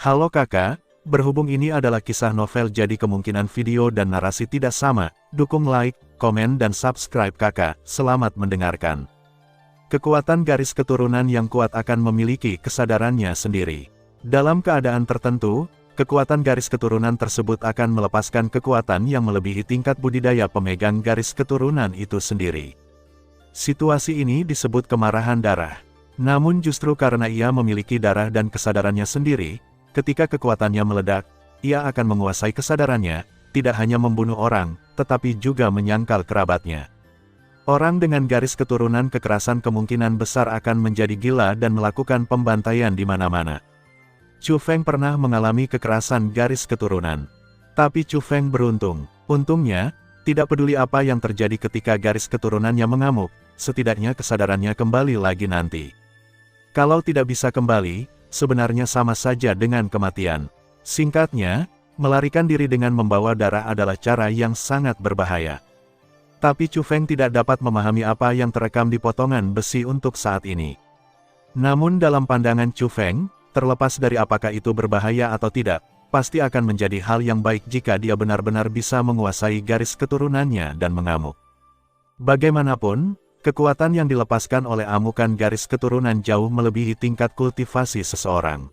Halo kakak, berhubung ini adalah kisah novel jadi kemungkinan video dan narasi tidak sama, dukung like, komen dan subscribe kakak, selamat mendengarkan. Kekuatan garis keturunan yang kuat akan memiliki kesadarannya sendiri. Dalam keadaan tertentu, kekuatan garis keturunan tersebut akan melepaskan kekuatan yang melebihi tingkat budidaya pemegang garis keturunan itu sendiri. Situasi ini disebut kemarahan darah. Namun justru karena ia memiliki darah dan kesadarannya sendiri, ketika kekuatannya meledak, ia akan menguasai kesadarannya, tidak hanya membunuh orang, tetapi juga menyangkal kerabatnya. Orang dengan garis keturunan kekerasan kemungkinan besar akan menjadi gila dan melakukan pembantaian di mana-mana. Chu Feng pernah mengalami kekerasan garis keturunan. Tapi Chu Feng beruntung. Untungnya, tidak peduli apa yang terjadi ketika garis keturunannya mengamuk, setidaknya kesadarannya kembali lagi nanti. Kalau tidak bisa kembali, sebenarnya sama saja dengan kematian. Singkatnya, melarikan diri dengan membawa darah adalah cara yang sangat berbahaya. Tapi Chu Feng tidak dapat memahami apa yang terekam di potongan besi untuk saat ini. Namun dalam pandangan Chu Feng, terlepas dari apakah itu berbahaya atau tidak, pasti akan menjadi hal yang baik jika dia benar-benar bisa menguasai garis keturunannya dan mengamuk. Bagaimanapun, kekuatan yang dilepaskan oleh amukan garis keturunan jauh melebihi tingkat kultivasi seseorang.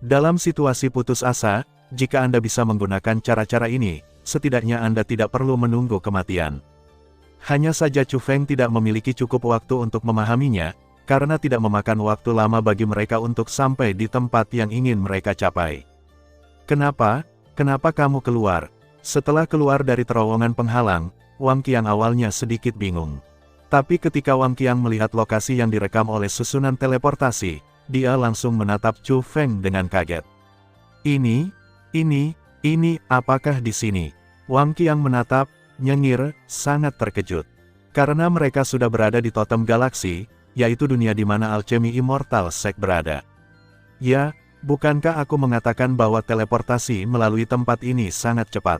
Dalam situasi putus asa, jika Anda bisa menggunakan cara-cara ini, setidaknya Anda tidak perlu menunggu kematian. Hanya saja Chu Feng tidak memiliki cukup waktu untuk memahaminya, karena tidak memakan waktu lama bagi mereka untuk sampai di tempat yang ingin mereka capai. Kenapa? Kenapa kamu keluar? Setelah keluar dari terowongan penghalang, Wang Qiang awalnya sedikit bingung. Tapi ketika Wang Qiang melihat lokasi yang direkam oleh susunan teleportasi, dia langsung menatap Chu Feng dengan kaget. Ini, apakah di sini? Wang Qiang menatap, nyengir, sangat terkejut. Karena mereka sudah berada di totem galaksi, yaitu dunia di mana alchemy Immortal Sect berada. Ya, bukankah aku mengatakan bahwa teleportasi melalui tempat ini sangat cepat?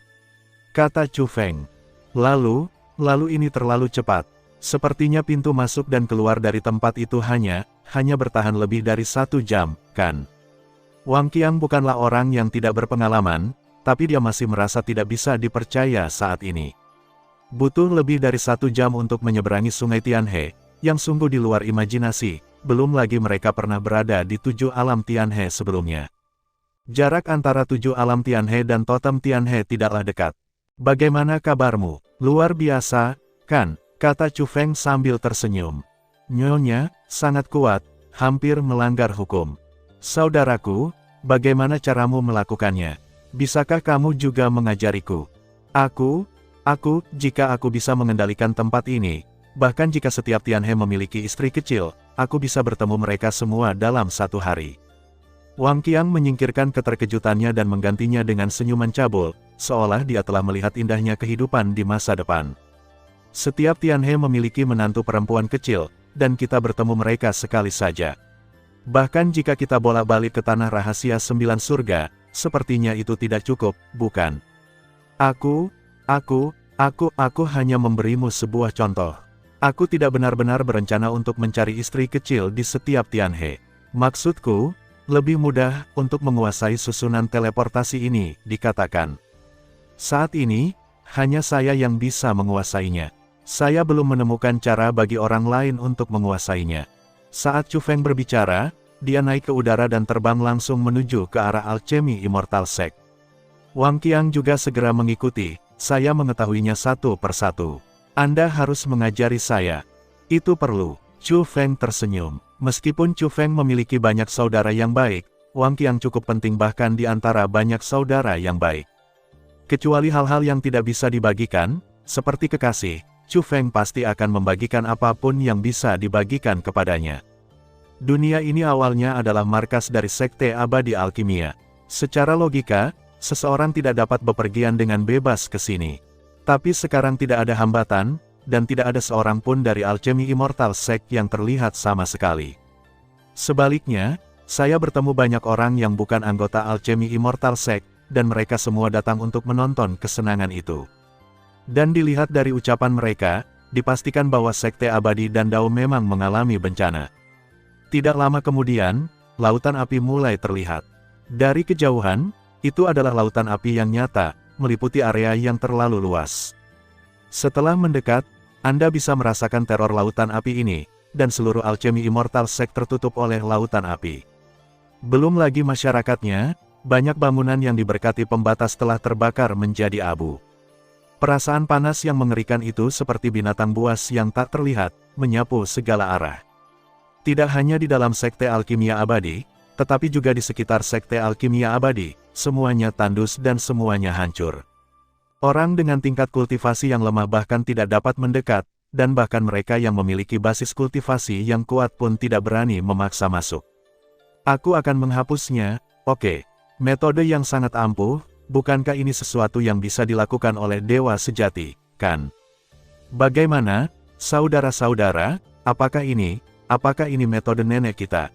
Kata Chu Feng. Lalu ini terlalu cepat. Sepertinya pintu masuk dan keluar dari tempat itu hanya bertahan lebih dari 1 jam, kan? Wang Qiang bukanlah orang yang tidak berpengalaman, tapi dia masih merasa tidak bisa dipercaya saat ini. Butuh lebih dari 1 jam untuk menyeberangi sungai Tianhe, yang sungguh di luar imajinasi, belum lagi mereka pernah berada di 7 alam Tianhe sebelumnya. Jarak antara 7 alam Tianhe dan totem Tianhe tidaklah dekat. Bagaimana kabarmu? Luar biasa, kan? Kata Chu Feng sambil tersenyum. Nyonya, sangat kuat, hampir melanggar hukum. Saudaraku, bagaimana caramu melakukannya? Bisakah kamu juga mengajariku? Jika aku bisa mengendalikan tempat ini, bahkan jika setiap Tianhe memiliki istri kecil, aku bisa bertemu mereka semua dalam 1 hari. Wang Qiang menyingkirkan keterkejutannya dan menggantinya dengan senyuman cabul, seolah dia telah melihat indahnya kehidupan di masa depan. Setiap Tianhe memiliki menantu perempuan kecil, dan kita bertemu mereka sekali saja. Bahkan jika kita bolak-balik ke tanah rahasia 9 surga, sepertinya itu tidak cukup, bukan? Aku hanya memberimu sebuah contoh. Aku tidak benar-benar berencana untuk mencari istri kecil di setiap Tianhe. Maksudku, lebih mudah untuk menguasai susunan teleportasi ini, dikatakan. Saat ini, hanya saya yang bisa menguasainya. Saya belum menemukan cara bagi orang lain untuk menguasainya. Saat Chu Feng berbicara, dia naik ke udara dan terbang langsung menuju ke arah alchemy Immortal Sect. Wang Qiang juga segera mengikuti, saya mengetahuinya satu persatu. Anda harus mengajari saya. Itu perlu. Chu Feng tersenyum. Meskipun Chu Feng memiliki banyak saudara yang baik, Wang Qiang cukup penting bahkan di antara banyak saudara yang baik. Kecuali hal-hal yang tidak bisa dibagikan, seperti kekasih, Chu Feng pasti akan membagikan apapun yang bisa dibagikan kepadanya. Dunia ini awalnya adalah markas dari Sekte Abadi Alkimia. Secara logika, seseorang tidak dapat bepergian dengan bebas ke sini. Tapi sekarang tidak ada hambatan, dan tidak ada seorang pun dari Alchemy Immortal Sect yang terlihat sama sekali. Sebaliknya, saya bertemu banyak orang yang bukan anggota Alchemy Immortal Sect, dan mereka semua datang untuk menonton kesenangan itu. Dan dilihat dari ucapan mereka, dipastikan bahwa Sekte Abadi dan Dao memang mengalami bencana. Tidak lama kemudian, lautan api mulai terlihat. Dari kejauhan, itu adalah lautan api yang nyata, meliputi area yang terlalu luas. Setelah mendekat, Anda bisa merasakan teror lautan api ini, dan seluruh alchemy Immortal Sect tertutup oleh lautan api. Belum lagi masyarakatnya, banyak bangunan yang diberkati pembatas telah terbakar menjadi abu. Perasaan panas yang mengerikan itu seperti binatang buas yang tak terlihat, menyapu segala arah. Tidak hanya di dalam Sekte Alkimia Abadi, tetapi juga di sekitar Sekte Alkimia Abadi, semuanya tandus dan semuanya hancur. Orang dengan tingkat kultivasi yang lemah bahkan tidak dapat mendekat, dan bahkan mereka yang memiliki basis kultivasi yang kuat pun tidak berani memaksa masuk. Aku akan menghapusnya. Oke, metode yang sangat ampuh, bukankah ini sesuatu yang bisa dilakukan oleh dewa sejati, kan? Bagaimana, saudara-saudara, apakah ini metode nenek kita?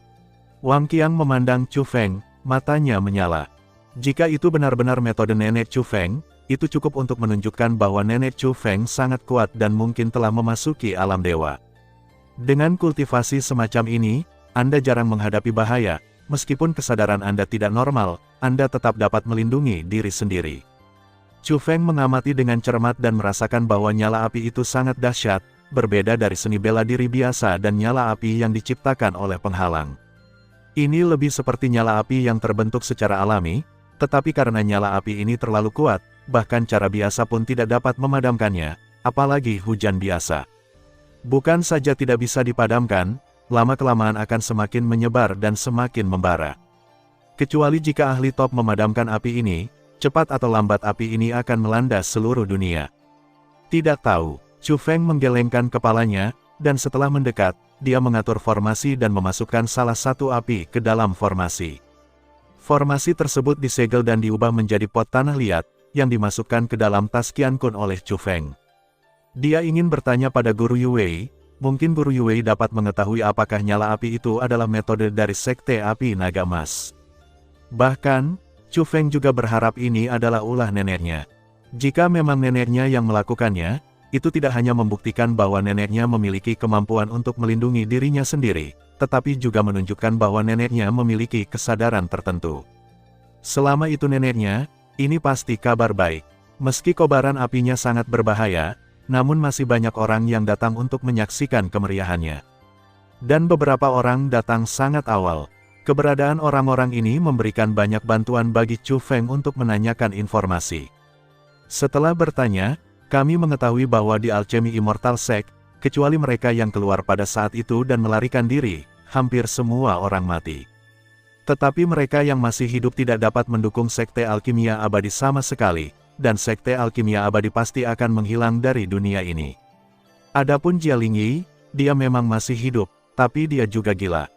Wang Qiang memandang Chu Feng, matanya menyala. Jika itu benar-benar metode nenek Chu Feng, itu cukup untuk menunjukkan bahwa nenek Chu Feng sangat kuat dan mungkin telah memasuki alam dewa. Dengan kultivasi semacam ini, Anda jarang menghadapi bahaya, meskipun kesadaran Anda tidak normal, Anda tetap dapat melindungi diri sendiri. Chu Feng mengamati dengan cermat dan merasakan bahwa nyala api itu sangat dahsyat, berbeda dari seni bela diri biasa dan nyala api yang diciptakan oleh penghalang. Ini lebih seperti nyala api yang terbentuk secara alami, tetapi karena nyala api ini terlalu kuat, bahkan cara biasa pun tidak dapat memadamkannya, apalagi hujan biasa. Bukan saja tidak bisa dipadamkan, lama-kelamaan akan semakin menyebar dan semakin membara. Kecuali jika ahli top memadamkan api ini, cepat atau lambat api ini akan melanda seluruh dunia. Tidak tahu, Chu Feng menggelengkan kepalanya, dan setelah mendekat, dia mengatur formasi dan memasukkan salah satu api ke dalam formasi. Formasi tersebut disegel dan diubah menjadi pot tanah liat, yang dimasukkan ke dalam tas Qiankun oleh Chu Feng. Dia ingin bertanya pada Guru Yue, mungkin Guru Yue dapat mengetahui apakah nyala api itu adalah metode dari Sekte Api Naga Emas. Bahkan, Chu Feng juga berharap ini adalah ulah neneknya. Jika memang neneknya yang melakukannya, itu tidak hanya membuktikan bahwa neneknya memiliki kemampuan untuk melindungi dirinya sendiri, tetapi juga menunjukkan bahwa neneknya memiliki kesadaran tertentu. Selama itu neneknya, ini pasti kabar baik. Meski kobaran apinya sangat berbahaya, namun masih banyak orang yang datang untuk menyaksikan kemeriahannya. Dan beberapa orang datang sangat awal. Keberadaan orang-orang ini memberikan banyak bantuan bagi Chu Feng untuk menanyakan informasi. Setelah bertanya, kami mengetahui bahwa di Alchemy Immortal Sect, kecuali mereka yang keluar pada saat itu dan melarikan diri, hampir semua orang mati. Tetapi mereka yang masih hidup tidak dapat mendukung Sekte Alkimia Abadi sama sekali, dan Sekte Alkimia Abadi pasti akan menghilang dari dunia ini. Adapun Jia Lingyi, dia memang masih hidup, tapi dia juga gila.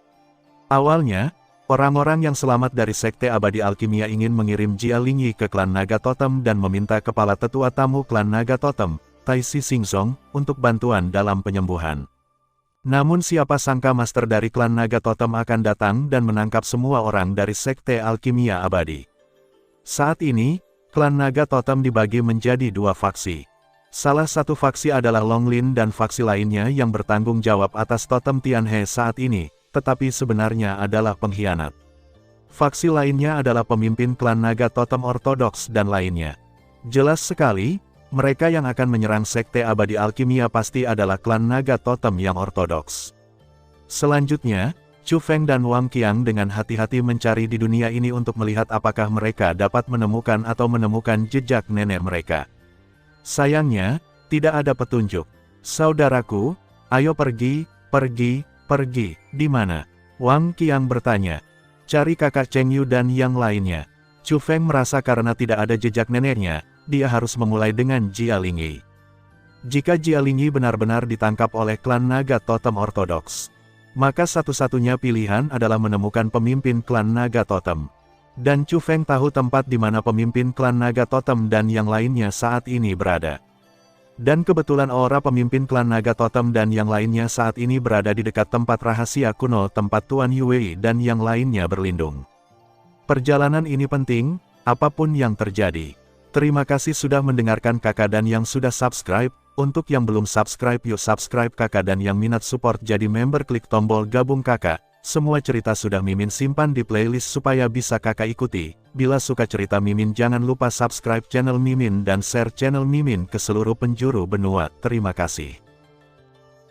Awalnya, orang-orang yang selamat dari Sekte Abadi Alkimia ingin mengirim Jia Lingyi ke klan Naga Totem dan meminta kepala tetua tamu klan Naga Totem, Tai Si Xingzong, untuk bantuan dalam penyembuhan. Namun siapa sangka master dari klan Naga Totem akan datang dan menangkap semua orang dari Sekte Alkimia Abadi. Saat ini, klan Naga Totem dibagi menjadi dua faksi. Salah satu faksi adalah Longlin dan faksi lainnya yang bertanggung jawab atas Totem Tianhe saat ini, tetapi sebenarnya adalah pengkhianat. Faksi lainnya adalah pemimpin klan Naga Totem Ortodoks dan lainnya. Jelas sekali, mereka yang akan menyerang Sekte Abadi Alkimia pasti adalah klan Naga Totem yang ortodoks. Selanjutnya, Chu Feng dan Wang Qiang dengan hati-hati mencari di dunia ini untuk melihat apakah mereka dapat menemukan jejak nenek mereka. Sayangnya, tidak ada petunjuk. Saudaraku, ayo pergi. Di mana? Wang Qiang bertanya. Cari kakak Cheng Yu dan yang lainnya. Chu Feng merasa karena tidak ada jejak neneknya, dia harus memulai dengan Jia Lingyi. Jika Jia Lingyi benar-benar ditangkap oleh klan Naga Totem Ortodoks, maka satu-satunya pilihan adalah menemukan pemimpin klan Naga Totem. Dan Chu Feng tahu tempat di mana pemimpin klan Naga Totem dan yang lainnya saat ini berada. Dan kebetulan aura pemimpin klan Naga Totem dan yang lainnya saat ini berada di dekat tempat rahasia kuno tempat Tuan Yue dan yang lainnya berlindung. Perjalanan ini penting, apapun yang terjadi. Terima kasih sudah mendengarkan kakak dan yang sudah subscribe. Untuk yang belum subscribe yuk subscribe kakak dan yang minat support jadi member klik tombol gabung kakak. Semua cerita sudah Mimin simpan di playlist supaya bisa kakak ikuti. Bila suka cerita Mimin jangan lupa subscribe channel Mimin dan share channel Mimin ke seluruh penjuru benua. Terima kasih.